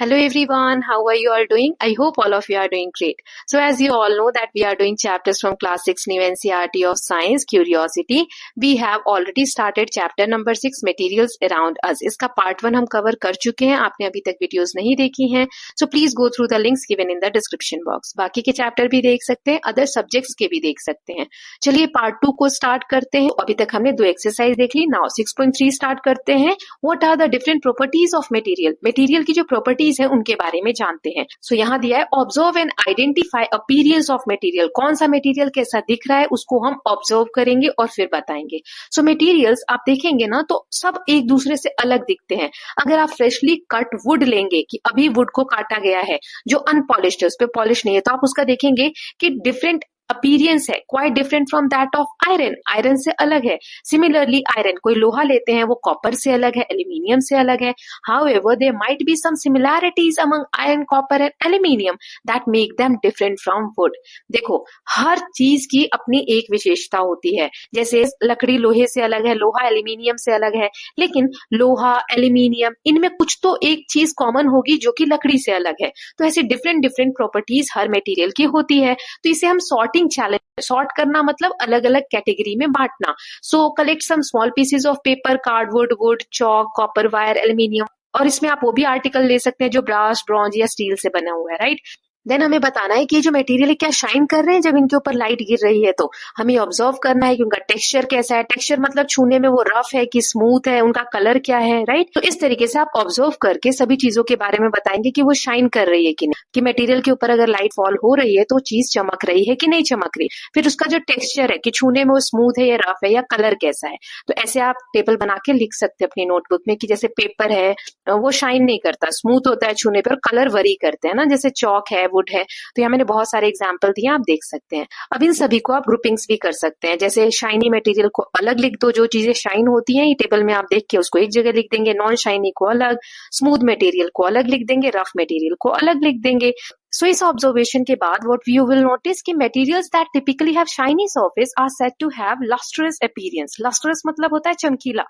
Hello everyone, how are you all doing? I hope all of you are doing great. So as you all know that we are doing chapters from class 6 new NCERT of science curiosity. We have already started chapter number 6 materials around us. इसका part 1 हम cover कर चुके हैं. आपने अभी तक videos नहीं देखी हैं. So please go through the links given in the description box. बाकी के chapter भी देख सकते हैं, other subjects के भी देख सकते हैं. चलिए part 2 को start करते हैं. अभी तक हमने 2 exercise देख ली. Now 6.3 start करते हैं. What are the different properties of material? Material की जो properties है उनके बारे में जानते हैं. सो यहाँ दिया है observe and identify appearance of material. कौन सा मटेरियल कैसा दिख रहा है उसको हम ऑब्जर्व करेंगे और फिर बताएंगे. सो मटेरियल्स आप देखेंगे ना तो सब एक दूसरे से अलग दिखते हैं. अगर आप फ्रेशली कट वुड लेंगे कि अभी वुड को काटा गया है जो अनपॉलिश्ड है, उस पर पॉलिश नहीं है, तो आप उसका देखेंगे कि डिफरेंट अपीरियंस है, quite different from that of iron. Iron से अलग है. सिमिलरली आयरन, कोई लोहा लेते हैं वो कॉपर से अलग है, एल्यूमिनियम से अलग है. However there might be some similarities among iron, copper and aluminium that make them different from wood. देखो हर चीज की अपनी एक विशेषता होती है. जैसे लकड़ी लोहे से अलग है, लोहा एल्यूमिनियम से अलग है, लेकिन लोहा एल्यूमिनियम इनमें कुछ तो एक चीज कॉमन होगी जो कि लकड़ी से अलग है. तो ऐसे डिफरेंट डिफरेंट प्रॉपर्टीज हर मटेरियल की होती है. तो इसे हम सॉर्टिंग चैलेंज, सॉर्ट करना मतलब अलग अलग कैटेगरी में बांटना. So collect some small pieces of paper, cardwood, wood, chalk, copper wire, aluminium, और इसमें आप वो भी आर्टिकल ले सकते हैं जो ब्रास, ब्रॉन्ज या स्टील से बना हुआ है, राइट. देन हमें बताना है कि ये जो मटेरियल है क्या शाइन कर रहे हैं जब इनके ऊपर लाइट गिर रही है. तो हमें ऑब्जर्व करना है कि उनका टेक्सचर कैसा है. टेक्सचर मतलब छूने में वो रफ है कि स्मूथ है, उनका कलर क्या है, राइट. तो इस तरीके से आप ऑब्जर्व करके सभी चीजों के बारे में बताएंगे कि वो शाइन कर रही है कि नहीं, कि मटेरियल के ऊपर अगर लाइट फॉल हो रही है तो चीज चमक रही है कि नहीं चमक रही. फिर उसका जो टेक्सचर है कि छूने में वो स्मूथ है या रफ है या कलर कैसा है. तो ऐसे आप टेबल बना के लिख सकते हैं अपनी नोटबुक में कि जैसे पेपर है वो शाइन नहीं करता, स्मूथ होता है छूने पर, कलर वरी करते हैं ना. जैसे चॉक है, वुड है. तो यहाँ मैंने बहुत सारे एग्जाम्पल दिए, आप देख सकते हैं. अब इन सभी को आप ग्रुपिंग्स भी कर सकते हैं. जैसे शाइनी मटेरियल को अलग लिख दो, जो चीजें शाइन होती हैं ये टेबल में आप देख के उसको एक जगह लिख देंगे. नॉन शाइनी को अलग, स्मूथ मटेरियल को अलग लिख देंगे, रफ मटेरियल को अलग लिख देंगे. सो इस ऑब्जर्वेशन के बाद व्हाट यू विल नोटिस कि materials that typically have shiny surface are said to have lustrous appearance. Lustrous मतलब होता है चमकीला,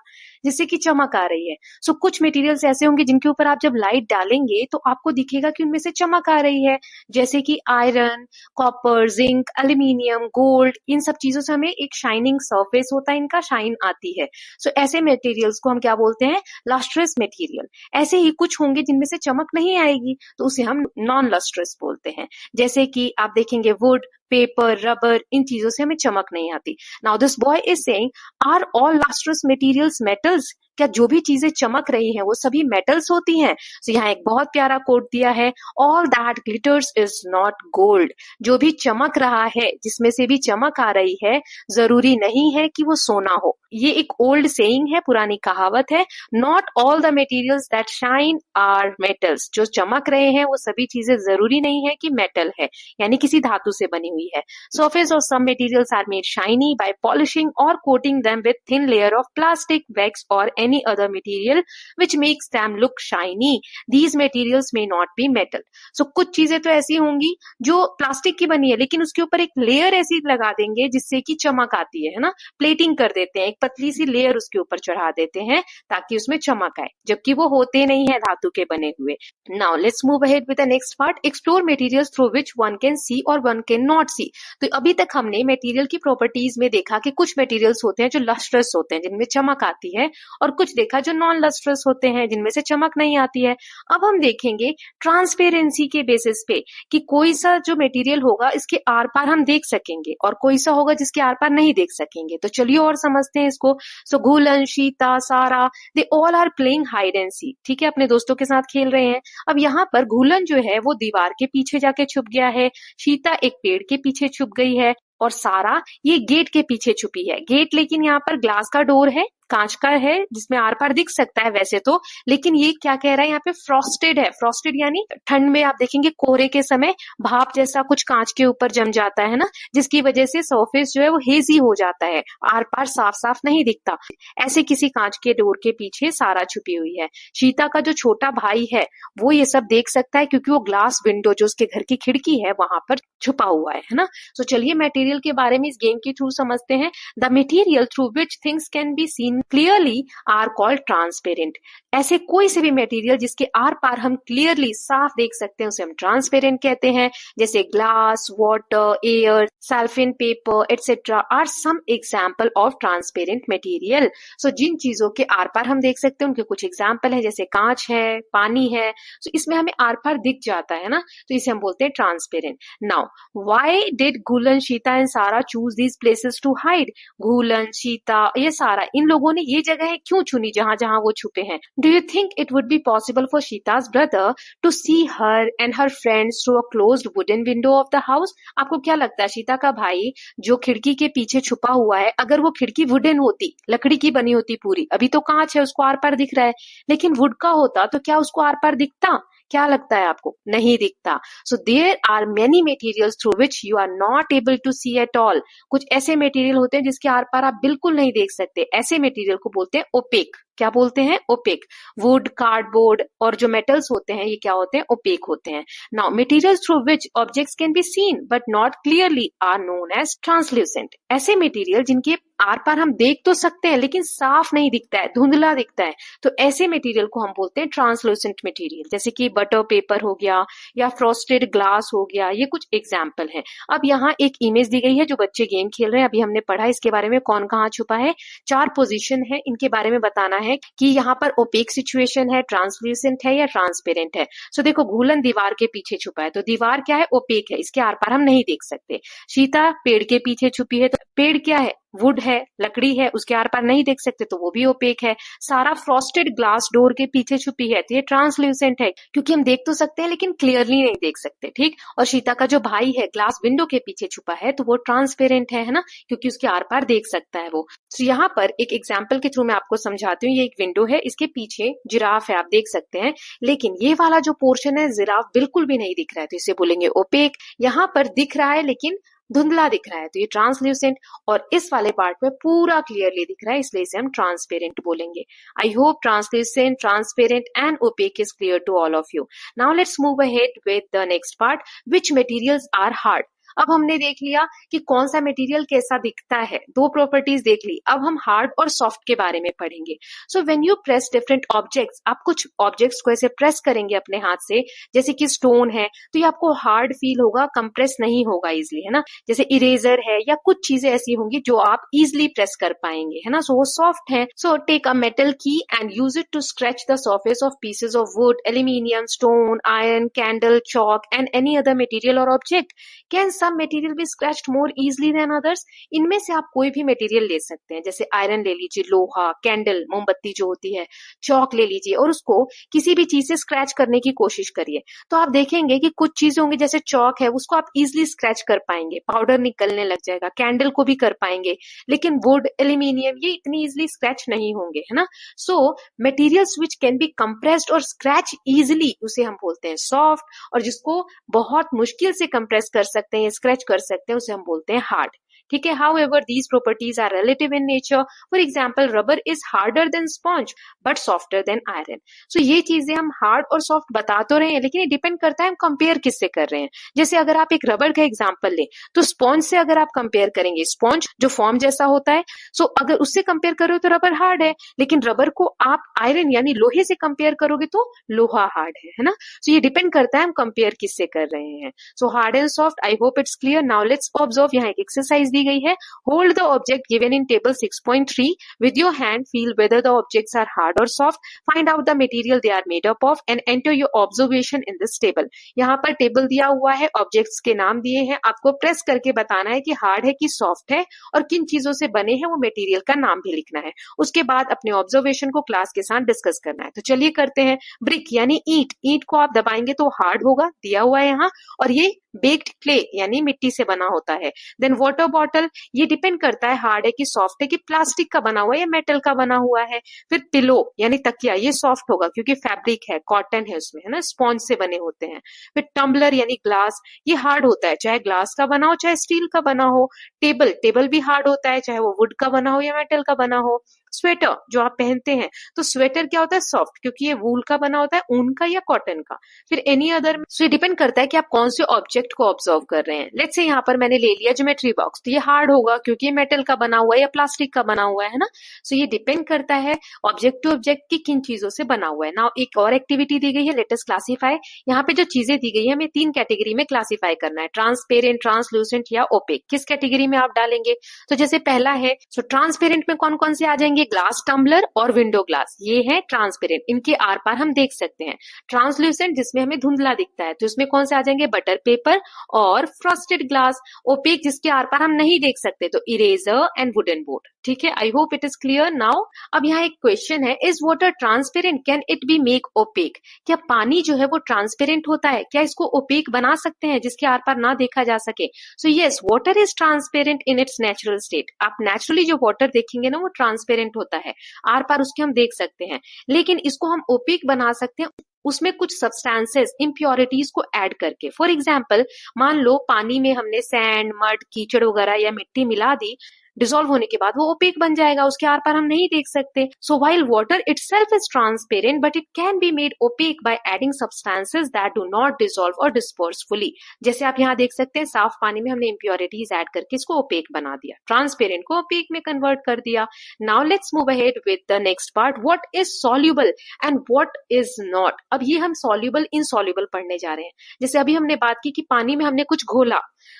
जिससे कि चमक आ रही है. सो कुछ मटेरियल्स ऐसे होंगे जिनके ऊपर आप जब लाइट डालेंगे तो आपको दिखेगा कि उनमें से चमक आ रही है, जैसे कि iron, copper, zinc, aluminium, gold. इन सब चीजों से हमें एक शाइनिंग सरफेस होता है, इनका शाइन आती है. सो ऐसे मटेरियल्स को हम क्या बोलते हैं? Lustrous material. ऐसे ही कुछ होंगे जिनमें से चमक नहीं आएगी, तो उसे हम नॉन लस्ट्रस बोलते हैं. जैसे कि आप देखेंगे वुड, पेपर, रबर, इन चीजों से हमें चमक नहीं आती. Now this boy is saying are all lustrous materials metals. क्या जो भी चीजें चमक रही हैं वो सभी मेटल्स होती हैं? तो यहाँ एक बहुत प्यारा कोट दिया है, all that glitters is not gold. जो भी चमक रहा है, जिसमें से भी चमक आ रही है, जरूरी नहीं है कि वो सोना हो. ये एक ओल्ड सेइंग है, पुरानी कहावत है. Not all the materials that shine are metals. जो चमक रहे हैं वो सभी चीजें जरूरी नहीं है कि मेटल है, यानी किसी धातु से बनी हुई है. Surface of some materials are made shiny by polishing or coating them with thin layer of plastic, wax or any other material which makes them look shiny. These materials may not be metal. So कुछ चीजें तो ऐसी होंगी जो plastic की बनी है, लेकिन उसके ऊपर एक लेयर ऐसी लगा देंगे जिससे कि चमक आती है ना. प्लेटिंग कर देते हैं, एक पतली सी लेयर उसके ऊपर चढ़ा देते हैं ताकि उसमें चमक आए, जबकि वो होते नहीं है धातु के बने हुए. Now let's move ahead with the next part. Explore materials through which one can see or one can not see. तो अभी तक हमने मटेरियल की प्रॉपर्टीज में देखा कि कुछ मटेरियल्स होते हैं जो लस्ट्रस होते हैं, जिनमें चमक आती है, और कुछ देखा जो नॉन लस्ट्रस होते हैं, जिनमें से चमक नहीं आती है. अब हम देखेंगे ट्रांसपेरेंसी के बेसिस पे कि कोई सा जो मटेरियल होगा इसके आर पार हम देख सकेंगे और कोई सा होगा जिसके आर पार नहीं देख सकेंगे. तो चलिए और समझते हैं इसको. सो घुलन, शीता, सारा, they all are playing hide and seek. ठीक है, अपने दोस्तों के साथ खेल रहे हैं. अब यहाँ पर घुलन जो है वो दीवार के पीछे जाके छुप गया है, शीता एक पेड़ के पीछे छुप गई है, और सारा ये गेट के पीछे छुपी है. गेट लेकिन यहाँ पर ग्लास का डोर है, कांच का है, जिसमें आर पार दिख सकता है वैसे तो, लेकिन ये क्या कह रहा है यहाँ पे? फ्रॉस्टेड है. फ्रॉस्टेड यानी ठंड में आप देखेंगे कोहरे के समय भाप जैसा कुछ कांच के ऊपर जम जाता है ना, जिसकी वजह से सरफेस जो है वो हेजी हो जाता है, आर पार साफ साफ नहीं दिखता. ऐसे किसी कांच के डोर के पीछे सारा छुपी हुई है. शीता का जो छोटा भाई है वो ये सब देख सकता है क्योंकि वो ग्लास विंडो जो उसके घर की खिड़की है वहां पर छुपा हुआ है ना. तो चलिए मटेरियल के बारे में इस गेम के थ्रू समझते हैं. The material through which things can be scene clearly are called transparent. ऐसे कोई से भी मटेरियल जिसके आर पार हम क्लियरली साफ देख सकते हैं उसे हम ट्रांसपेरेंट कहते हैं. जैसे glass, water, air, cellophane paper etcetera are some example of transparent material. So जिन चीजों के आर पार हम देख सकते हैं उनके कुछ एग्जाम्पल है, जैसे कांच है, पानी है. सो इसमें हमें आर पार दिख जाता है ना, तो इसे हम बोलते हैं transparent. Now why did Ghulan, Sheeta and Sara choose these places to hide? Ghulan, Sheeta, ये सारा, इन लोगों ने ये जगह क्यों चुनी जहां जहां वो छुपे हैं? Do you think it would be possible for Sheeta's brother to see her and her friends through a closed wooden window of the house? आपको क्या लगता है शीता का भाई जो खिड़की के पीछे छुपा हुआ है, अगर वो खिड़की वुडन होती, लकड़ी की बनी होती पूरी, अभी तो कांच है उसको आर पार दिख रहा है, लेकिन वुड का होता तो क्या उसको आर पार दिखता? क्या लगता है आपको? नहीं दिखता. So there are many materials through which you are not able to see at all. कुछ ऐसे मटेरियल होते हैं जिसके आर पार आप बिल्कुल नहीं देख सकते. ऐसे मटेरियल को बोलते हैं ओपेक. क्या बोलते हैं? ओपेक. वुड, कार्डबोर्ड और जो मेटल्स होते हैं ये क्या होते हैं? ओपेक होते हैं. Now materials through which objects can be seen but not clearly are known as translucent. ऐसे मटेरियल जिनके आर पार हम देख तो सकते हैं लेकिन साफ नहीं दिखता है, धुंधला दिखता है, तो ऐसे मटेरियल को हम बोलते हैं ट्रांसलूसेंट मटेरियल. जैसे कि बटर पेपर हो गया या फ्रॉस्टेड ग्लास हो गया, ये कुछ एग्जाम्पल है. अब यहाँ एक इमेज दी गई है जो बच्चे गेम खेल रहे हैं. अभी हमने पढ़ा इसके बारे में, कौन कहाँ छुपा है, 4 पोजीशन है, इनके बारे में बताना है कि यहाँ पर ओपेक सिचुएशन है, ट्रांसलूसेंट है या ट्रांसपेरेंट है. सो देखो, घूलन दीवार के पीछे छुपा है, तो दीवार क्या है? ओपेक है, इसके आर पार हम नहीं देख सकते. शीता पेड़ के पीछे छुपी है, तो पेड़ क्या है? वुड है, लकड़ी है, उसके आर पार नहीं देख सकते तो वो भी ओपेक है. सारा फ्रॉस्टेड ग्लास डोर के पीछे छुपी है तो ये ट्रांसल्यूसेंट है, क्योंकि हम देख तो सकते हैं लेकिन क्लियरली नहीं देख सकते. ठीक. और शीता का जो भाई है ग्लास विंडो के पीछे छुपा है तो वो ट्रांसपेरेंट है ना, क्योंकि उसके आर पार देख सकता है वो. तो यहाँ पर एक एग्जाम्पल के थ्रू मैं आपको समझाती हूँ. ये एक विंडो है, इसके पीछे जिराफ है, आप देख सकते हैं, लेकिन ये वाला जो पोर्शन है जिराफ बिल्कुल भी नहीं दिख रहा है तो इसे बोलेंगे ओपेक. यहाँ पर दिख रहा है लेकिन धुंधला दिख रहा है तो ये ट्रांसल्यूसेंट. और इस वाले पार्ट में पूरा क्लियरली दिख रहा है इसलिए इसे हम ट्रांसपेरेंट बोलेंगे. I hope translucent, transparent and opaque is clear to all of you. Now let's move ahead with the next part, which materials are hard. अब हमने देख लिया कि कौन सा मटेरियल कैसा दिखता है, 2 प्रॉपर्टीज देख ली. अब हम हार्ड और सॉफ्ट के बारे में पढ़ेंगे. So when you press different objects, आप कुछ ऑब्जेक्ट्स को ऐसे प्रेस करेंगे अपने हाथ से, जैसे कि स्टोन है तो ये आपको हार्ड फील होगा, कंप्रेस नहीं होगा इजिली, है ना. जैसे इरेजर है या कुछ चीजें ऐसी होंगी जो आप इजिली प्रेस कर पाएंगे, है ना. सो वो सॉफ्ट है. So take a metal key and use it to scratch the surface of pieces of wood, aluminium, stone, iron, candle, chalk and any other material or object. Can some material be scratched more easily than others? इनमें से आप कोई भी material ले सकते हैं, जैसे iron ले लीजिए, लोहा, कैंडल, मोमबत्ती जो होती है, चौक ले लीजिए और उसको किसी भी चीज से स्क्रैच करने की कोशिश करिए तो आप देखेंगे कि कुछ चीजें होंगी, जैसे चौक है उसको आप इजिली स्क्रैच कर पाएंगे, पाउडर निकलने लग जाएगा. कैंडल को भी कर पाएंगे, लेकिन वुड, एल्यूमिनियम ये इतनी इजिली स्क्रैच नहीं होंगे, है ना. So materials which can be compressed और स्क्रैच इजिली उसे हम बोलते हैं सॉफ्ट, और जिसको बहुत मुश्किल से कंप्रेस कर सकते हैं, स्क्रैच कर सकते हैं, उसे हम बोलते हैं हार्ड. ठीक है. However, these properties are relative in nature. For example, rubber is harder than sponge but softer than iron. So ये चीजें हम हार्ड और सॉफ्ट बता तो रहे हैं, लेकिन ये डिपेंड करता है हम कंपेयर किससे कर रहे हैं. जैसे अगर आप एक रबर का एग्जांपल ले तो स्पॉन्ज से अगर आप कंपेयर करेंगे, स्पॉन्ज जो फॉर्म जैसा होता है, सो अगर उससे कंपेयर करो तो रबर हार्ड है, लेकिन रबर को आप आयरन यानी लोहे से कंपेयर करोगे तो लोहा हार्ड है ना. सो ये डिपेंड करता है हम कंपेयर किससे कर रहे हैं. So hard and soft, I hope it's clear. Now let's observe. यहाँ एक एक्सरसाइज दी गई है. Hold the object given in table 6.3 with your hand, feel whether the objects are hard और soft, find out the material they are made up of and enter your observation in this table. यहाँ पर table दिया हुआ है, objects के नाम दिए हैं, आपको प्रेस करके बताना है कि हार्ड है कि सॉफ्ट है और किन चीजों से बने हैं, वो मटेरियल का नाम भी लिखना है. उसके बाद अपने ऑब्जर्वेशन को क्लास के साथ डिस्कस करना है. तो चलिए करते हैं. ब्रिक यानी ईंट, ईंट को आप दबाएंगे तो हार्ड होगा, दिया हुआ है यहाँ, और ये बेक्ड क्ले यानी मिट्टी से बना होता है. देन वाटर बॉटल, ये डिपेंड करता है हार्ड है कि सॉफ्ट है, कि प्लास्टिक का बना हुआ है या मेटल का बना हुआ है. फिर पिलो यानी तकिया, ये सॉफ्ट होगा क्योंकि फैब्रिक है, कॉटन है उसमें, है ना, स्पॉन्ज से बने होते हैं. फिर टम्बलर यानी ग्लास, ये हार्ड होता है, चाहे ग्लास का बना हो चाहे स्टील का बना हो. टेबल, टेबल भी हार्ड होता है, चाहे वो वुड का बना हो या मेटल का बना हो. स्वेटर जो आप पहनते हैं, तो स्वेटर क्या होता है, सॉफ्ट, क्योंकि ये वूल का बना होता है, ऊन का या कॉटन का. फिर एनी अदर, सो डिपेंड करता है कि आप कौन से ऑब्जेक्ट ऑब्जेक्ट को ऑब्जर्व कर रहे हैं। लेट्स से यहाँ पर मैंने ले लिया ज्योमेट्री बॉक्स, तो ये हार्ड होगा क्योंकि ये मेटल का बना हुआ है या प्लास्टिक का बना हुआ है ना। सो ये डिपेंड करता है ऑब्जेक्ट टू ऑब्जेक्ट की किन चीजों से बना हुआ है। नाउ एक और एक्टिविटी दी गई है, लेट अस क्लासीफाई। यहाँ पे जो चीजें दी गई है हमें 3 कैटेगरी में क्लासीफाई करना है, ट्रांसपेरेंट, ट्रांसलूसेंट या ओपेक। किस कैटेगरी में आप डालेंगे? तो जैसे पहला है, सो ट्रांसपेरेंट में कौन कौन से आ जाएंगे? ग्लास टम्बलर और विंडो ग्लास, ये है ट्रांसपेरेंट, इनके आर पार हम देख सकते हैं। ट्रांसलूसेंट जिसमें हमें धुंधला दिखता है, तो इसमें कौन से आ जाएंगे? बटर पेपर और फ्रॉस्टेड ग्लास। ओपेक जिसके आर पार हम नहीं देख सकते, तो इरेजर एंड वुडन बोर्ड। ठीक है, I hope it is clear now. अब यहाँ एक क्वेश्चन है, is water transparent, can it be make opaque? क्या पानी जो है वो ट्रांसपेरेंट होता है? क्या इसको ओपेक बना सकते हैं जिसके आर पार ना देखा जा सके? So yes, water is transparent in its natural state. आप नेचुरली जो वाटर देखेंगे ना वो ट्रांसपेरेंट होता है, आर पार उसके हम देख सकते हैं। लेकिन इसको हम ओपेक बना सकते हैं उसमें कुछ सब्सटेंसेस, इम्प्योरिटीज को ऐड करके। फॉर एग्जाम्पल, मान लो पानी में हमने सैंड, मड, कीचड़ वगैरह या मिट्टी मिला दी, डिसॉल्व होने के बाद वो ओपेक बन जाएगा, उसके आर पार हम नहीं देख सकते। So while water itself is transparent but it can be made opaque by adding substances that do not dissolve और डिस्पर्स फुली। जैसे आप यहाँ देख सकते हैं, साफ पानी में हमने इम्प्योरिटीज ऐड करके इसको ओपेक बना दिया, ट्रांसपेरेंट को ओपेक में कन्वर्ट कर दिया। Now let's move ahead with the next part, what is soluble and what is not. अब ये हम सॉल्युबल, इनसॉल्युबल पढ़ने जा रहे हैं। जैसे अभी हमने बात की कि पानी में हमने कुछ घोला,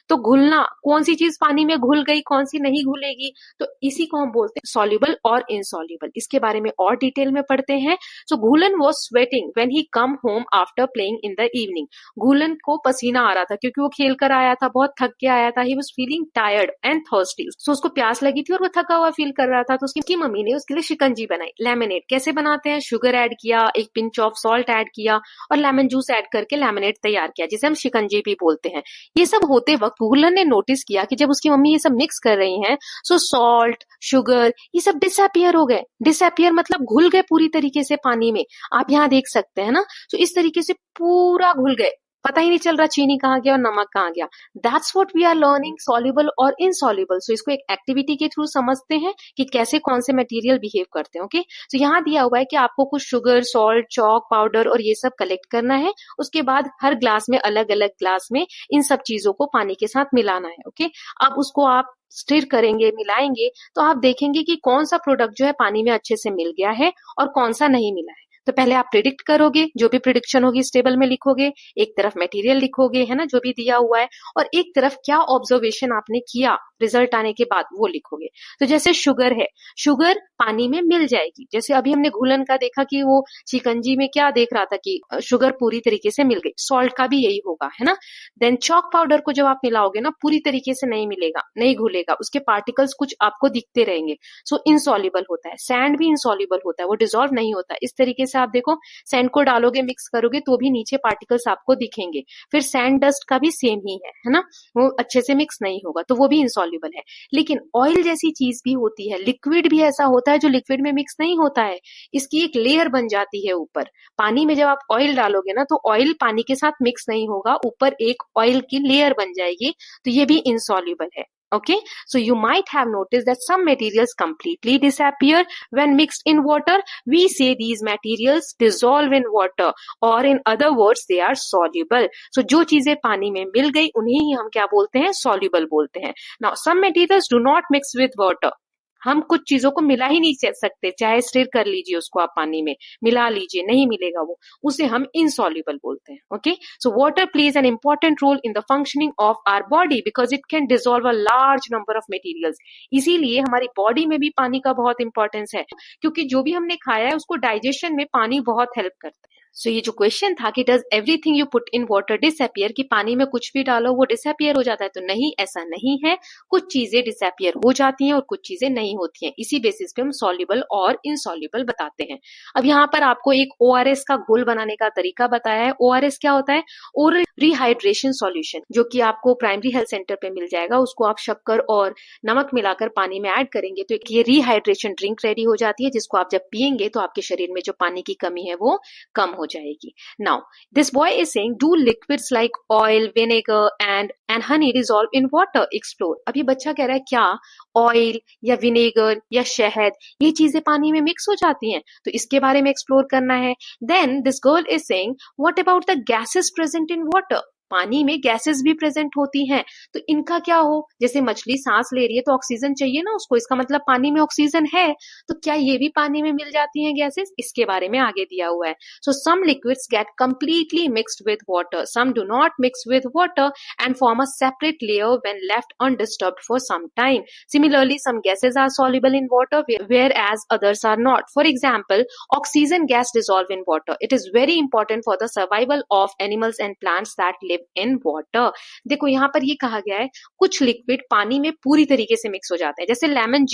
तो घुलना, कौन सी चीज पानी में घुल गई, कौन सी नहीं घुलेगी, तो इसी को हम बोलते हैं सॉल्युबल और इनसॉल्युबल। इसके बारे में और डिटेल में पढ़ते हैं। So Ghulan was sweating when he come home after playing in the evening. Ghulan को पसीना आ रहा था क्योंकि वो खेल कर आया था, बहुत थक के आया था। He was feeling tired and thirsty. So उसको प्यास लगी थी और वो थका हुआ फील कर रहा था, तो उसकी मम्मी ने उसके लिए शिकंजी बनाई, लेमनेड। कैसे बनाते हैं? शुगर ऐड किया, एक पिंच ऑफ सॉल्ट ऐड किया और लेमन जूस ऐड करके लेमनेड तैयार किया, जिसे हम शिकंजी भी बोलते हैं। ये सब होते वक्त घुलन ने नोटिस किया कि जब उसकी मम्मी ये सब मिक्स कर रही हैं, सो सॉल्ट, शुगर, ये सब डिसअपियर हो गए। डिसअपियर मतलब घुल गए पूरी तरीके से पानी में। आप यहाँ देख सकते हैं ना, तो इस तरीके से पूरा घुल गए, पता ही नहीं चल रहा चीनी कहाँ गया और नमक कहाँ गया। That's what we are learning, soluble और इनसॉल्युबल। सो इसको एक एक्टिविटी के थ्रू समझते हैं कि कैसे कौन से मटेरियल बिहेव करते हैं। ओके, तो यहाँ दिया हुआ है कि आपको कुछ शुगर, सॉल्ट, चॉक पाउडर और ये सब कलेक्ट करना है। उसके बाद हर ग्लास में, अलग अलग ग्लास में इन सब चीजों को पानी के साथ मिलाना है। ओके, अब उसको आप स्टिर करेंगे, मिलाएंगे, तो आप देखेंगे कि कौन सा प्रोडक्ट जो है पानी में अच्छे से मिल गया है और कौन सा नहीं मिला है। तो पहले आप प्रिडिक्ट करोगे, जो भी प्रिडिक्शन होगी इस टेबल में लिखोगे, एक तरफ मटेरियल लिखोगे, है ना, जो भी दिया हुआ है, और एक तरफ क्या ऑब्जर्वेशन आपने किया रिजल्ट आने के बाद वो लिखोगे। तो जैसे शुगर है, शुगर पानी में मिल जाएगी। जैसे अभी हमने घुलन का देखा कि वो शिकंजी में क्या देख रहा था कि शुगर पूरी तरीके से मिल गई, सॉल्ट का भी यही होगा, है ना। देन चॉक पाउडर को जब आप मिलाओगे ना, पूरी तरीके से नहीं मिलेगा, नहीं घुलेगा, उसके पार्टिकल्स कुछ आपको दिखते रहेंगे, सो इनसॉल्युबल होता है। सैंड भी इनसॉल्युबल होता है, वो डिसॉल्व नहीं होता। इस तरीके से आप देखो, सैंड को डालोगे, मिक्स करोगे, तो भी नीचे पार्टिकल्स आपको दिखेंगे। फिर सैंड डस्ट का भी सेम ही है ना, वो अच्छे से मिक्स नहीं होगा, तो वो भी इनसॉल्युबल है। लेकिन ऑयल जैसी चीज भी होती है, लिक्विड भी ऐसा होता है जो लिक्विड में मिक्स नहीं होता है, इसकी एक लेयर बन जाती है ऊपर। पानी में जब आप ऑयल डालोगे ना, तो ऑयल पानी के साथ मिक्स नहीं होगा, ऊपर एक ऑयल की लेयर बन जाएगी, तो ये भी इनसॉल्युबल है। Okay, so you might have noticed that some materials completely disappear when mixed in water. We say these materials dissolve in water, or in other words they are soluble. So जो चीजें पानी में मिल गई उन्हें ही हम क्या बोलते हैं? soluble बोलते हैं। Now some materials do not mix with water. हम कुछ चीजों को मिला ही नहीं सकते, चाहे स्टिर कर लीजिए उसको आप पानी में, मिला लीजिए, नहीं मिलेगा वो, उसे हम इनसॉल्युबल बोलते हैं। Okay, so water plays an important role in the functioning of our body because it can dissolve a large number of materials. इसीलिए हमारी बॉडी में भी पानी का बहुत इंपॉर्टेंस है, क्योंकि जो भी हमने खाया है उसको डाइजेशन में पानी बहुत हेल्प करता है। सो ये जो क्वेश्चन था कि does everything you put in water disappear, कि पानी में कुछ भी डालो वो डिसअपियर हो जाता है, तो नहीं, ऐसा नहीं है। कुछ चीजें डिसअपियर हो जाती हैं और कुछ चीजें नहीं होती हैं। इसी बेसिस पे हम सॉल्युबल और इनसॉल्युबल बताते हैं। अब यहाँ पर आपको एक ORS का घोल बनाने का तरीका बताया है। ORS क्या होता है? ओरल रिहाइड्रेशन सॉल्यूशन, जो कि आपको प्राइमरी हेल्थ सेंटर पे मिल जाएगा। उसको आप शक्कर और नमक मिलाकर पानी में ऐड करेंगे तो ये रिहाइड्रेशन ड्रिंक रेडी हो जाती है, जिसको आप जब पियेंगे तो आपके शरीर में जो पानी की कमी है वो कम हो जाएगी। Now this boy is saying do liquids like oil, vinegar and honey dissolve in water, explore. अब ये बच्चा कह रहा है क्या ऑयल या विनेगर या शहद ये चीजें पानी में मिक्स हो जाती हैं, तो इसके बारे में एक्सप्लोर करना है। Then this girl is saying what about the gases present in water. पानी में गैसेस भी प्रेजेंट होती हैं, तो इनका क्या हो, जैसे मछली सांस ले रही है तो ऑक्सीजन चाहिए ना उसको, इसका मतलब पानी में ऑक्सीजन है, तो क्या ये भी पानी में मिल जाती हैं गैसेस, इसके बारे में आगे दिया हुआ है। So some liquids get completely mixed with water, some do not mix with water and form a separate layer when left undisturbed for some time. Similarly, some gases are soluble in water whereas others are not. For example, oxygen gas dissolve in water. It is very important for the survival of animals and plants that live in water. देखो यहाँ पर ये कहा गया है कुछ liquid पानी में पूरी तरीके से मिक्स हो जाते हैं, जैसे लेमन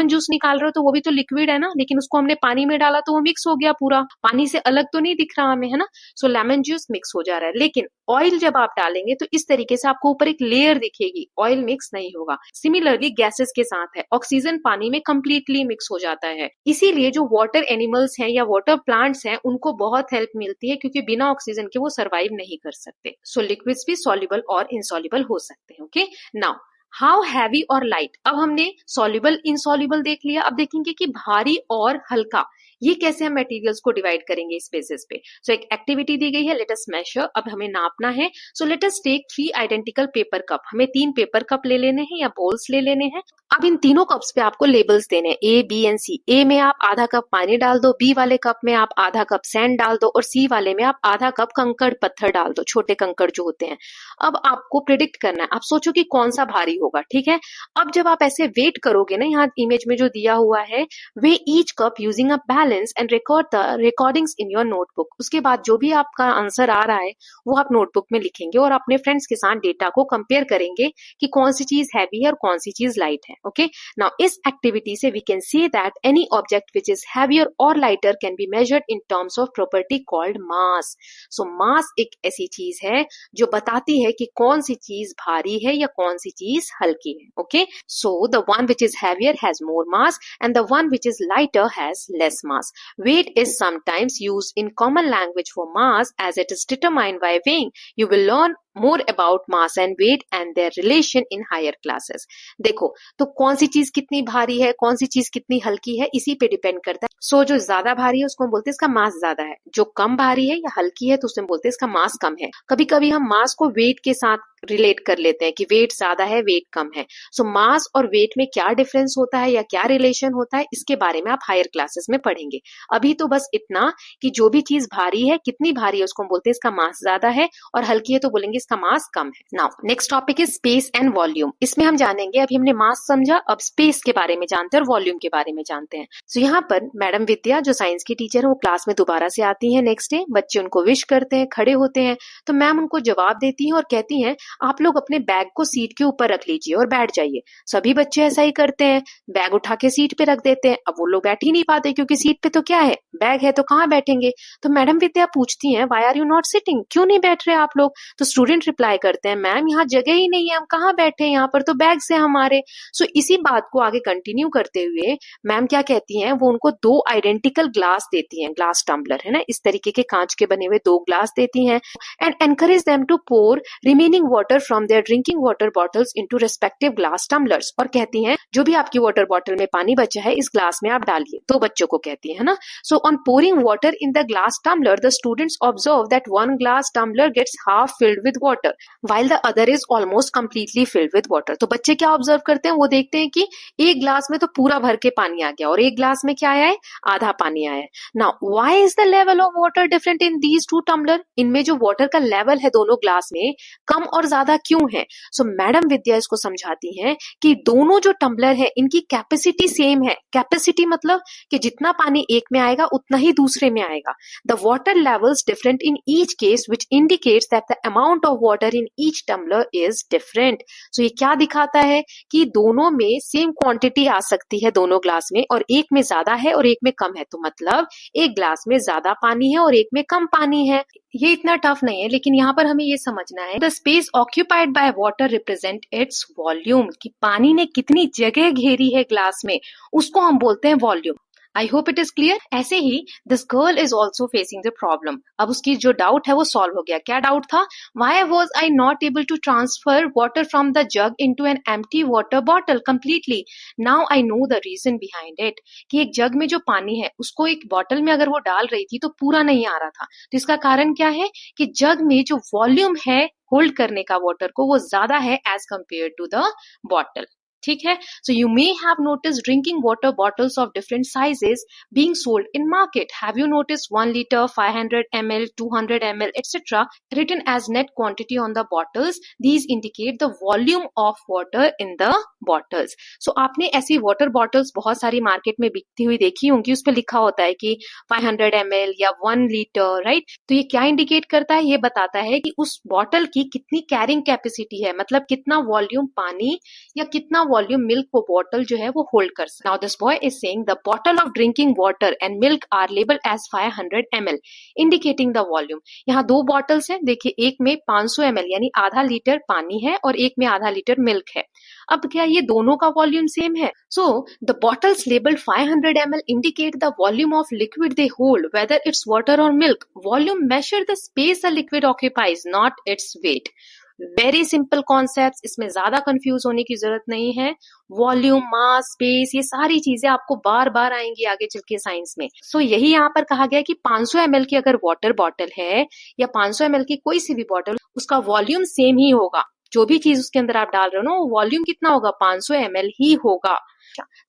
जूस निकाल रहे हो तो वो भी तो लिक्विड है ना, लेकिन उसको हमने पानी में डाला तो वो मिक्स हो गया, पूरा पानी से अलग तो नहीं दिख रहा हमें, है ना। सो लेमन जूस मिक्स हो जा रहा है, लेकिन ऑयल जब आप डालेंगे तो इस तरीके से आपको ऊपर एक लेयर दिखेगी, ऑयल मिक्स नहीं होगा। सिमिलरली गैसेस के साथ है, ऑक्सीजन पानी में कंप्लीटली मिक्स हो जाता है, इसीलिए जो वाटर एनिमल्स हैं या वाटर प्लांट्स हैं उनको बहुत हेल्प मिलती है, क्योंकि बिना ऑक्सीजन के वो सर्वाइव नहीं कर सकते। सो लिक्विड्स भी सॉल्युबल और इनसॉल्युबल हो सकते हैं। ओके, नाउ हाउ हैवी और लाइट, अब हमने सॉल्युबल इनसॉल्युबल देख लिया, अब देखेंगे कि भारी और हल्का, ये कैसे हम मटेरियल्स को डिवाइड करेंगे इस बेसिस पे। सो एक एक्टिविटी दी गई है, लेट अस मेजर, अब हमें नापना है। So let us take 3 identical paper cup, हमें 3 पेपर कप ले लेने हैं या बोल्स ले लेने हैं। अब इन तीनों कप्स पे आपको लेबल्स देने हैं, ए बी एंड सी। ए में आप आधा कप पानी डाल दो, बी वाले कप में आप आधा कप सैंड डाल दो, और सी वाले में आप आधा कप कंकड़ पत्थर डाल दो, छोटे कंकड़ जो होते हैं। अब आपको प्रिडिक्ट करना है, आप सोचो कि कौन सा भारी होगा, ठीक है। अब जब आप ऐसे वेट करोगे ना, यहाँ इमेज में जो दिया हुआ है, weigh each cup using a balance and record the recordings in your notebook. उसके बाद जो भी आपका आंसर आ रहा है वो आप नोटबुक में लिखेंगे और अपने फ्रेंड्स के साथ डेटा को कंपेयर करेंगे कि कौन सी चीज हैवी है और कौन सी चीज लाइट है। ओके, नाउ इस एक्टिविटी से we can see that any object which is heavier और lighter can be measured in terms of property called mass. So mass एक ऐसी चीज है जो बताती है कि कौन सी चीज भारी है या कौन सी चीज हल्की है। Okay, so the one which is heavier has more mass and the one which is lighter has less mass. Weight is sometimes used in common language for mass as it is determined by weighing. You will learn more about mass and weight and their relation in higher classes. देखो, तो कौन सी चीज कितनी भारी है, कौन सी चीज कितनी हल्की है, इसी पे डिपेंड करता है। सो जो ज्यादा भारी है उसको हम बोलते हैं इसका मास ज्यादा है, जो कम भारी है या हल्की है तो उसमें बोलते हैं इसका मास कम है। कभी कभी हम मास को वेट के साथ रिलेट कर लेते हैं कि वेट ज्यादा है वेट कम है। सो मास और वेट में क्या डिफरेंस होता है या क्या रिलेशन होता है, इसके बारे में आप हायर क्लासेस में पढ़ेंगे। अभी तो बस इतना कि जो भी चीज भारी है, कितनी भारी है उसको हम बोलते हैं इसका मास ज्यादा है, और हल्की है तो बोलेंगे इसका मास कम है। Now next topic is space and volume. इसमें हम जानेंगे, अभी हमने मास समझा, अब स्पेस के बारे में जानते हैं और वॉल्यूम के बारे में जानते हैं। सो यहाँ पर मैडम विद्या जो साइंस की टीचर है वो क्लास में दोबारा से आती है नेक्स्ट डे, बच्चे उनको विश करते हैं, खड़े होते हैं, तो मैम उनको जवाब देती है और कहती है आप लोग अपने बैग को सीट के ऊपर रख लीजिए और बैठ जाइए। सभी बच्चे ऐसा ही करते हैं, बैग उठा के सीट पे रख देते हैं। अब वो लोग बैठ ही नहीं पाते क्योंकि सीट पे तो क्या है, बैग है, तो कहाँ बैठेंगे। तो मैडम विद्या पूछती हैं why are you not sitting, क्यों नहीं बैठ रहे आप लोग। तो स्टूडेंट रिप्लाई करते हैं मैम यहाँ जगह ही नहीं है, हम कहाँ बैठे, यहाँ पर तो बैग्स है हमारे। सो इसी बात को आगे कंटिन्यू करते हुए मैम क्या कहती हैं, वो उनको 2 आइडेंटिकल ग्लास देती हैं, ग्लास टम्बलर है ना, इस तरीके के कांच के बने हुए 2 ग्लास देती हैं, and encourage them to pour remaining water from their drinking water bottles into respective glass tumblers. और कहती हैं जो भी आपकी वाटर बॉटल में पानी बचा है इस ग्लास में आप डालिए, 2 बच्चों को कहती है ना। So on pouring water in the glass tumbler the students observe that one glass tumbler gets half filled with water while the other is almost completely filled with water. तो बच्चे क्या ऑब्जर्व करते हैं, वो देखते हैं कि एक ग्लास में तो पूरा भर के पानी आ गया और एक ग्लास में क्या आया है, आधा पानी आया है। Now why is the level of water different in these 2 tumbler, इनमें जो वाटर का लेवल है दोनों ग्लास में कम और ज्यादा क्यों है। सो मैडम विद्या इसको समझाती हैं कि दोनों जो टम्बलर है इनकी कैपेसिटी सेम है। कैपेसिटी मतलब कि जितना पानी एक में आएगा उतना ही दूसरे में आएगा। The water levels different in each case which indicates that the amount of water in each tumbler is different. So ये क्या दिखाता है कि दोनों में सेम क्वांटिटी आ सकती है दोनों ग्लास में, और एक में ज्यादा है और एक में कम है, तो मतलब एक ग्लास में ज्यादा पानी है और एक में कम पानी है। ये इतना टफ नहीं है, लेकिन यहाँ पर हमें ये समझना है the space occupied by water represent its volume, कि पानी ने कितनी जगह घेरी है ग्लास में, उसको हम बोलते हैं volume. I hope it is clear. ऐसे ही this girl is also facing the problem. अब उसकी जो डाउट है वो सॉल्व हो गया। क्या डाउट था? Why was I not able to transfer water from the jug into an empty water bottle completely. Now I know the reason behind it, कि एक जग में जो पानी है उसको एक बॉटल में अगर वो डाल रही थी तो पूरा नहीं आ रहा था। तो इसका कारण क्या है कि जग में जो वॉल्यूम है होल्ड करने का वाटर को वो ज्यादा है as compare to the bottle. ठीक है। So you may have notice drinking water bottles of different sizes being sold in market. Have you notice 1 liter, 500 ml, 200 ml, etc. written as net quantity on the bottles? These indicate the volume of water in the bottles. So आपने ऐसी water bottles बहुत सारी market में बिकती हुई देखी होंगी, उस पर लिखा होता है कि 500 ml या 1 liter, राइट? तो ये क्या इंडिकेट करता है? ये बताता है कि उस बॉटल की कितनी कैरिंग कैपेसिटी है, मतलब कितना वॉल्यूम पानी या कितना वॉल्यूम मिल्क वो बॉटल जो है वो होल्ड कर सकता है। Now this boy is saying the bottle of drinking water and milk are labelled as 500 ml indicating the volume. यहाँ दो बॉटल्स हैं, देखिए एक में 500 ml यानी आधा लीटर पानी है और एक में आधा लीटर मिल्क है। अब क्या ये दोनों का वॉल्यूम सेम है? So the bottles labelled 500 ml indicate the volume of liquid they hold, whether it's water और milk. Volume measure the space the liquid occupies, not its weight. Very simple concept, इसमें ज्यादा confuse होने की जरूरत नहीं है। Volume, मास, space, ये सारी चीजें आपको बार बार आएंगी आगे चल के साइंस में। सो यही यहाँ पर कहा गया कि 500 ml की अगर वाटर बॉटल है या 500 ml की कोई सी भी बॉटल, उसका वॉल्यूम सेम ही होगा। जो भी चीज उसके अंदर आप डाल रहे हो ना, वो वॉल्यूम कितना होगा? 500 ml ही होगा।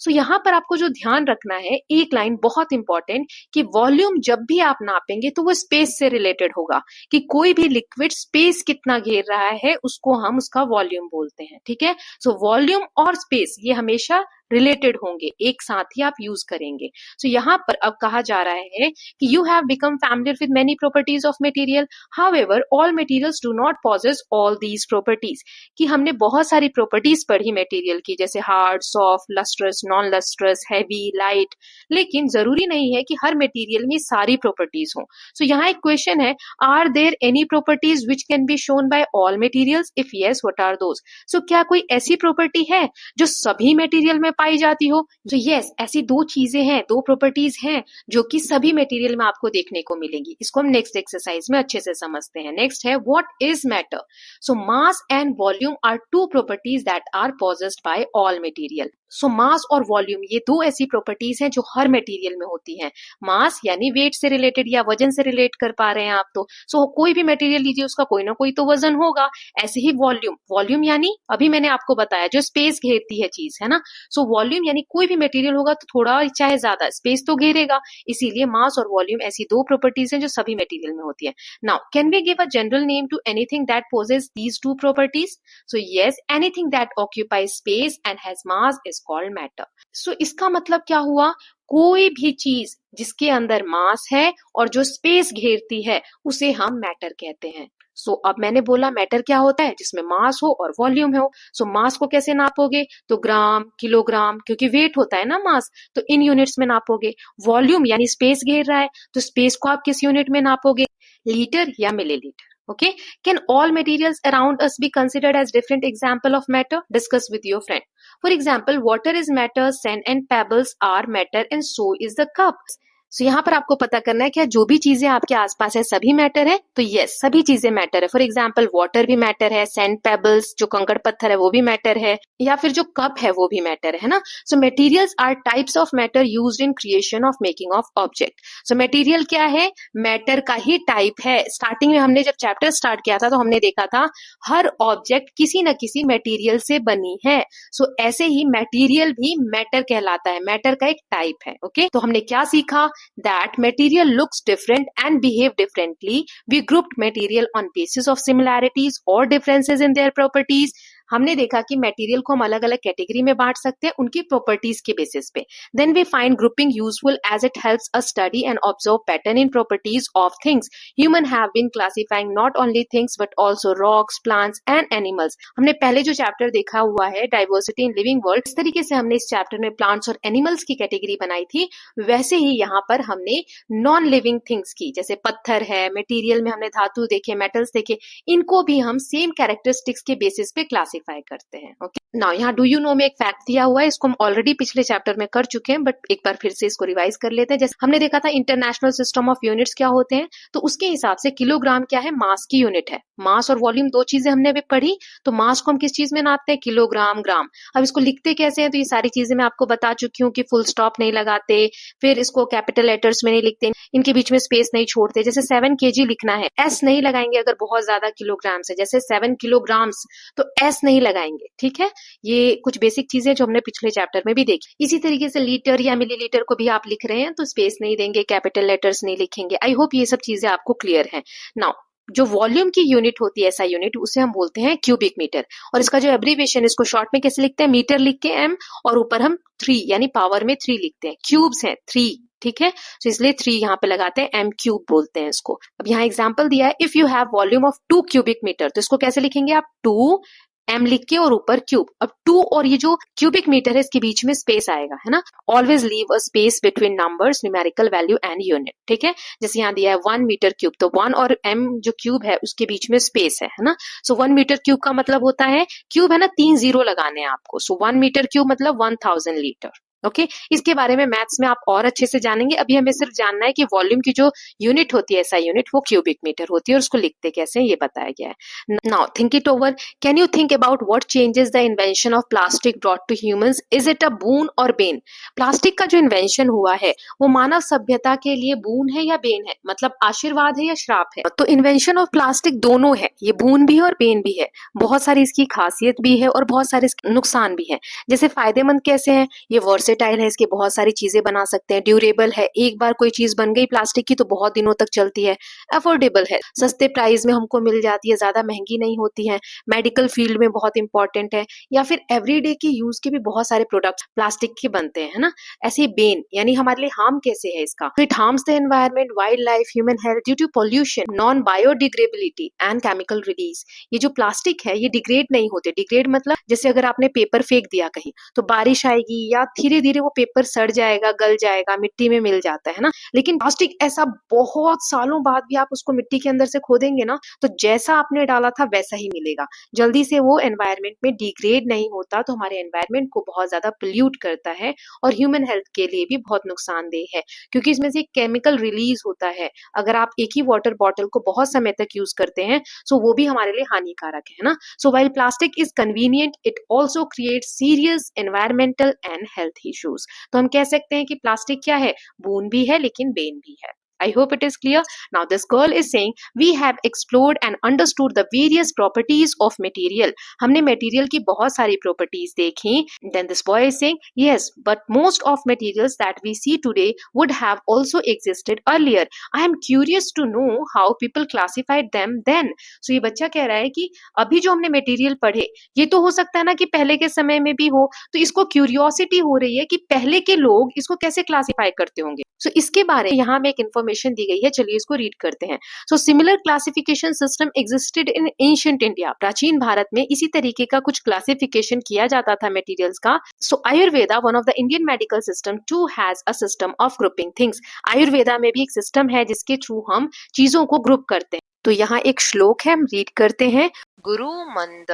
सो यहाँ पर आपको जो ध्यान रखना है, एक लाइन बहुत इंपॉर्टेंट, कि वॉल्यूम जब भी आप नापेंगे तो वो स्पेस से रिलेटेड होगा, कि कोई भी लिक्विड स्पेस कितना घेर रहा है उसको हम उसका वॉल्यूम बोलते हैं। ठीक है। सो वॉल्यूम और स्पेस ये हमेशा रिलेटेड होंगे, एक साथ ही आप यूज करेंगे। सो यहाँ पर अब कहा जा रहा है कि you have become familiar with many properties of material, however all materials do not possess all these properties. कि हमने बहुत सारी प्रॉपर्टीज पढ़ी मटेरियल की, जैसे hard, soft, lustrous, non lustrous, heavy, light, लेकिन जरूरी नहीं है कि हर मटेरियल में सारी प्रॉपर्टीज हो। सो यहाँ एक क्वेश्चन है, are there any properties which can be shown by all materials? If yes, what are those? So क्या कोई ऐसी प्रॉपर्टी है जो सभी मटेरियल में पाई जाती हो? तो यस, ऐसी दो चीजें हैं, दो प्रॉपर्टीज हैं जो कि सभी मटेरियल में आपको देखने को मिलेंगी। इसको हम नेक्स्ट एक्सरसाइज में अच्छे से समझते हैं। नेक्स्ट है, what is matter? So mass and volume are two properties that are possessed by all material. So mass और वॉल्यूम ये दो ऐसी प्रॉपर्टीज हैं जो हर मटेरियल में होती हैं। मास यानी वेट से रिलेटेड या वजन से रिलेट कर पा रहे हैं आप तो। सो कोई भी मटेरियल लीजिए, उसका कोई ना कोई तो वजन होगा। ऐसे ही वॉल्यूम, वॉल्यूम यानी अभी मैंने आपको बताया जो स्पेस घेरती है चीज, है ना। सो वॉल्यूम यानी कोई भी मटेरियल होगा तो थोड़ा चाहे ज्यादा स्पेस तो घेरेगा, इसीलिए मास और वॉल्यूम ऐसी दो प्रॉपर्टीज हैं जो सभी मटेरियल में होती है। Now can we give a general name to anything that possess these two properties? So yes, anything that occupies space and has mass is called matter. So इसका मतलब क्या हुआ? कोई भी चीज जिसके अंदर मास है और जो स्पेस घेरती है उसे हम मैटर कहते हैं। सो अब मैंने बोला मैटर क्या होता है? जिसमें मास हो और वॉल्यूम हो। सो मास को कैसे नापोगे? तो ग्राम, किलोग्राम, क्योंकि वेट होता है ना मास, तो इन यूनिट्स में नापोगे। वॉल्यूम यानी स्पेस घेर रहा है, तो स्पेस को आप किस यूनिट में नापोगे? लीटर या millilitre. Okay, can all materials around us be considered as different example of matter? Discuss with your friend. For example, water is matter, sand and pebbles are matter, and so is the cup. So यहाँ पर आपको पता करना है कि जो भी चीजें आपके आसपास है सभी मैटर है। तो यस, सभी चीजें मैटर है। फॉर एग्जाम्पल वाटर भी मैटर है, सैंड पेबल्स जो कंकड़ पत्थर है वो भी मैटर है, या फिर जो कप है वो भी मैटर है ना। So materials are types of matter used in creation of making of object. So material क्या है? मैटर का ही टाइप है। स्टार्टिंग में हमने जब चैप्टर स्टार्ट किया था तो हमने देखा था हर ऑब्जेक्ट किसी न किसी मटेरियल से बनी है। सो ऐसे ही मटेरियल भी मैटर कहलाता है, मैटर का एक टाइप है। ओके, तो हमने क्या सीखा? That material looks different and behave differently. We grouped material on basis of similarities or differences in their properties. हमने देखा कि मटेरियल को हम अलग अलग कैटेगरी में बांट सकते हैं उनकी प्रॉपर्टीज के बेसिस पे। Then we find grouping useful as it helps us study and observe pattern in properties of things. Human have been classifying not only things but also rocks, plants and animals. हमने पहले जो chapter देखा हुआ है diversity in living world, इस तरीके से हमने इस चैप्टर में प्लांट्स और एनिमल्स की कैटेगरी बनाई थी। वैसे ही यहाँ पर हमने नॉन लिविंग थिंग्स की, जैसे पत्थर है, मटेरियल में हमने धातु देखे, मेटल्स देखे, इनको भी हम सेम कैरेक्टरिस्टिक्स के बेसिस पे क्लासिफाई क्लासिफाई करते हैं। ओके, नाउ यहाँ डू यू नो में एक फैक्ट दिया हुआ है, इसको हम ऑलरेडी पिछले चैप्टर में कर चुके हैं, बट एक बार फिर से इसको रिवाइज कर लेते हैं। जैसे हमने देखा था इंटरनेशनल सिस्टम ऑफ यूनिट्स क्या होते हैं, तो उसके हिसाब से किलोग्राम क्या है, मास की यूनिट है। मास और वॉल्यूम दो चीजें हमने अभी पढ़ी, तो मास को हम किस चीज में नापते हैं, किलोग्राम, ग्राम। अब इसको लिखते कैसे हैं, तो ये सारी चीजें मैं आपको बता चुकी हूँ कि फुल स्टॉप नहीं लगाते, फिर इसको कैपिटल लेटर्स में नहीं लिखते, इनके बीच में स्पेस नहीं छोड़ते। जैसे 7 kg लिखना है, एस नहीं लगाएंगे अगर बहुत ज्यादा किलोग्राम से, जैसे 7 किलोग्राम्स, तो एस नहीं लगाएंगे। ठीक है, ये कुछ बेसिक चीजें जो हमने पिछले चैप्टर में भी देखी। इसी तरीके से लीटर या मिलीलीटर को भी आप लिख रहे हैं तो स्पेस नहीं देंगे, कैपिटल लेटर्स नहीं लिखेंगे। आई होप ये सब चीजें आपको क्लियर है। नाउ जो वॉल्यूम की यूनिट होती है, ऐसा यूनिट, उसे हम बोलते हैं क्यूबिक मीटर। और इसका जो एब्रीविएशन, इसको शॉर्ट में कैसे लिखते हैं, मीटर लिख के एम, और ऊपर हम 3 यानी पावर में 3 लिखते हैं। क्यूब्स हैं 3, ठीक है, तो इसलिए 3 यहाँ पे लगाते हैं, एम क्यूब बोलते हैं इसको। अब यहाँ एग्जाम्पल दिया है, if you have volume of 2 cubic metre, तो इसको कैसे लिखेंगे आप, 2 एम लिख के और ऊपर क्यूब। अब 2 और ये जो क्यूबिक मीटर है, इसके बीच में स्पेस आएगा, है ना। Always leave a space between numbers, numerical value and unit. ठीक है, जैसे यहाँ दिया है 1 मीटर क्यूब, तो 1 और एम जो क्यूब है उसके बीच में स्पेस है ना। सो 1 मीटर क्यूब का मतलब होता है, क्यूब है ना, 3 जीरो लगाने हैं आपको। सो 1 मीटर क्यूब मतलब 1000 लीटर। ओके, इसके बारे में मैथ्स में आप और अच्छे से जानेंगे। अभी हमें सिर्फ जानना है कि वॉल्यूम की जो यूनिट होती है, ऐसा यूनिट, वो क्यूबिक मीटर होती है, और उसको लिखते कैसे हैं ये बताया गया है। Now think it over, can you think about what changes the invention of plastic brought to humans, is it a boon और बेन। प्लास्टिक का जो इन्वेंशन हुआ है वो मानव सभ्यता के लिए बून है या बेन है, मतलब आशीर्वाद है या श्राप है। तो इन्वेंशन ऑफ प्लास्टिक दोनों है, ये बून भी है और बेन भी है। बहुत सारी इसकी खासियत भी है और बहुत सारे नुकसान भी है। जैसे फायदेमंद कैसे है, ये वर्सेटाइल है, इसके बहुत सारी चीजें बना सकते हैं। ड्यूरेबल है, एक बार कोई चीज बन गई प्लास्टिक की तो बहुत दिनों तक चलती है। अफोर्डेबल है, सस्ते प्राइस में हमको मिल जाती है, ज्यादा महंगी नहीं होती है। मेडिकल फील्ड में बहुत इंपॉर्टेंट है, या फिर एवरीडे के यूज के भी बहुत सारे प्रोडक्ट प्लास्टिक के बनते हैं, है ना। ऐसे बेन यानी हमारे लिए हार्म कैसे है इसका, it harms the environment, wild life, human health due to pollution, non biodegradability and chemical release. ये जो प्लास्टिक है ये डिग्रेड नहीं होते। डिग्रेड मतलब जैसे अगर आपने पेपर फेंक दिया कहीं, तो बारिश आएगी या धीरे धीरे वो पेपर सड़ जाएगा, गल जाएगा, मिट्टी में मिल जाता है ना। लेकिन प्लास्टिक ऐसा, बहुत सालों बाद भी आप उसको मिट्टी के अंदर से खोदेंगे ना, तो जैसा आपने डाला था वैसा ही मिलेगा। जल्दी से वो एनवायरमेंट में डिग्रेड नहीं होता, तो हमारे एनवायरमेंट को बहुत ज्यादा पोल्यूट करता है और ह्यूमन हेल्थ के लिए भी बहुत नुकसानदेह है, क्योंकि इसमें से केमिकल रिलीज होता है। अगर आप एक ही वाटर बॉटल को बहुत समय तक यूज करते हैं, सो वो भी हमारे लिए हानिकारक है ना। सो while plastic is convenient, it also create serious environmental and health issues. तो हम कह सकते हैं कि प्लास्टिक क्या है, बून भी है लेकिन बेन भी है। I hope it is clear. Now this girl is saying we have explored and understood the various properties of material. हमने material की बहुत सारी properties देखी. Then this boy is saying yes, but most of materials that we see today would have also existed earlier. I am curious to know how people classified them then. So ये बच्चा कह रहा है कि अभी जो हमने material पढ़े, ये तो हो सकता है ना कि पहले के समय में भी हो, तो इसको curiosity हो रही है कि पहले के लोग इसको कैसे classify करते होंगे। So इसके बारे में यहाँ में एक information दी गई है, चलिए इसको रीड करते हैं। So similar classification system existed in ancient India. प्राचीन भारत में इसी तरीके का कुछ classification किया जाता था materials का। So Ayurveda, one of the Indian medical system, too has a system of grouping things. Ayurveda में भी एक सिस्टम है जिसके थ्रू हम चीजों को ग्रुप करते हैं। तो यहाँ एक श्लोक है, हम रीड करते हैं। गुरु मंद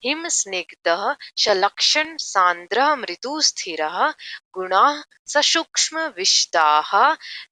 हिम स्निग्ध शलक्षण सांद्र मृदु स्थिर गुणा सूक्ष्म विशदाः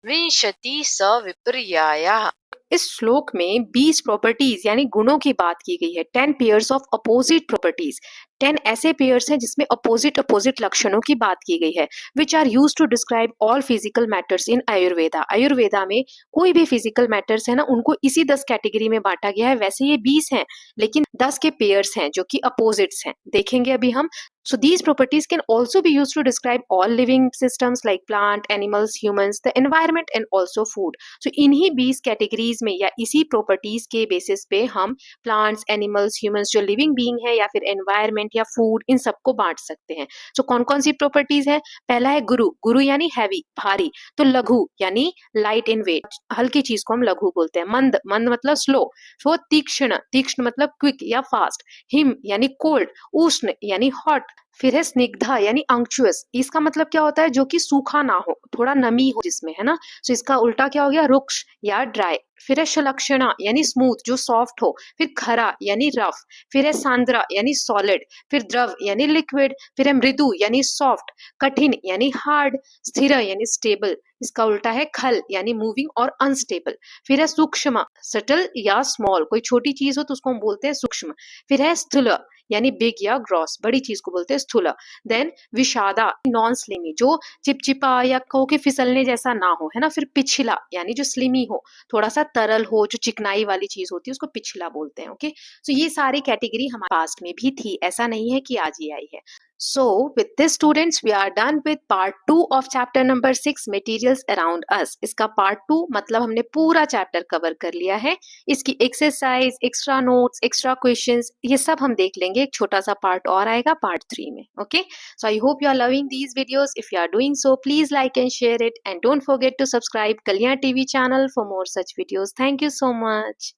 विंशति स विपर्याया। इस श्लोक में 20 प्रॉपर्टीज यानी गुणों की बात की गई है। 10 पेयर्स ऑफ अपोजिट प्रॉपर्टीज, 10 ऐसे पेयर्स हैं जिसमें अपोजिट लक्षणों की बात की गई है, which are use to describe all physical matters in Ayurveda. Ayurveda में कोई भी फिजिकल मैटर्स है ना, उनको इसी 10 कैटेगरी में बांटा गया है। वैसे ये 20 हैं, लेकिन 10 के पेयर्स हैं जो कि अपोजिट्स हैं, देखेंगे अभी हम। So these properties can also be used to describe all living systems like plant, animals, humans, the environment and also food. So इन्हीं 20 कैटेगरीज में या इसी प्रॉपर्टीज के बेसिस पे हम प्लांट्स, एनिमल्स, ह्यूमंस जो लिविंग बीइंग है या फिर एनवायरमेंट या फूड, इन सबको बांट सकते हैं। सो कौन कौन सी प्रॉपर्टीज है? पहला है गुरु। गुरु यानी हैवी, भारी। तो लघु यानी लाइट इन वेट, हल्की चीज को हम लघु बोलते हैं। मंद, मंद मतलब स्लो। तो तीक्ष्ण, तीक्ष्ण मतलब क्विक या फास्ट। हिम यानी कोल्ड, उष्ण यानी हॉट, फिर है स्निग्धा यानी अंक्चुअस, इसका मतलब क्या होता है, जो कि सूखा ना हो, थोड़ा नमी हो जिसमें, है ना। तो इसका उल्टा क्या हो गया, रुक्ष या ड्राई। फिर है सुलक्षणा यानी स्मूथ, जो सॉफ्ट हो। फिर खरा यानी रफ। फिर है सांद्रा यानी सॉलिड। फिर द्रव यानी लिक्विड। फिर है मृदु यानी सॉफ्ट। कठिन यानी हार्ड। स्थिर यानी स्टेबल, इसका उल्टा है खल यानी मूविंग और अनस्टेबल। फिर है सूक्ष्म, सटल या स्मॉल, कोई छोटी चीज हो तो उसको हम बोलते हैं सूक्ष्म। फिर है स्थूल यानी बिग या ग्रॉस, बड़ी चीज को बोलते हैं स्थूल। देन विषादा नॉन स्लिमी, जो चिपचिपा या कहो कि फिसलने जैसा ना हो, है ना। फिर पिछला यानी जो स्लिमी हो, थोड़ा सा तरल हो, जो चिकनाई वाली चीज होती है उसको पिछला बोलते हैं। ओके, सो ये सारी कैटेगरी हमारे पास्ट में भी थी, ऐसा नहीं है कि आज ही आई है। So, with this students, we are done with part 2 of chapter number 6 materials around us. इसका part 2 मतलब हमने पूरा chapter cover कर लिया है। इसकी exercise, extra notes, extra questions ये सब हम देख लेंगे, एक छोटा सा part और आएगा part 3 में। Okay? So, I hope you are loving these videos. If you are doing so, please like and share it, and don't forget to subscribe Kalyan TV channel for more such videos. Thank you so much.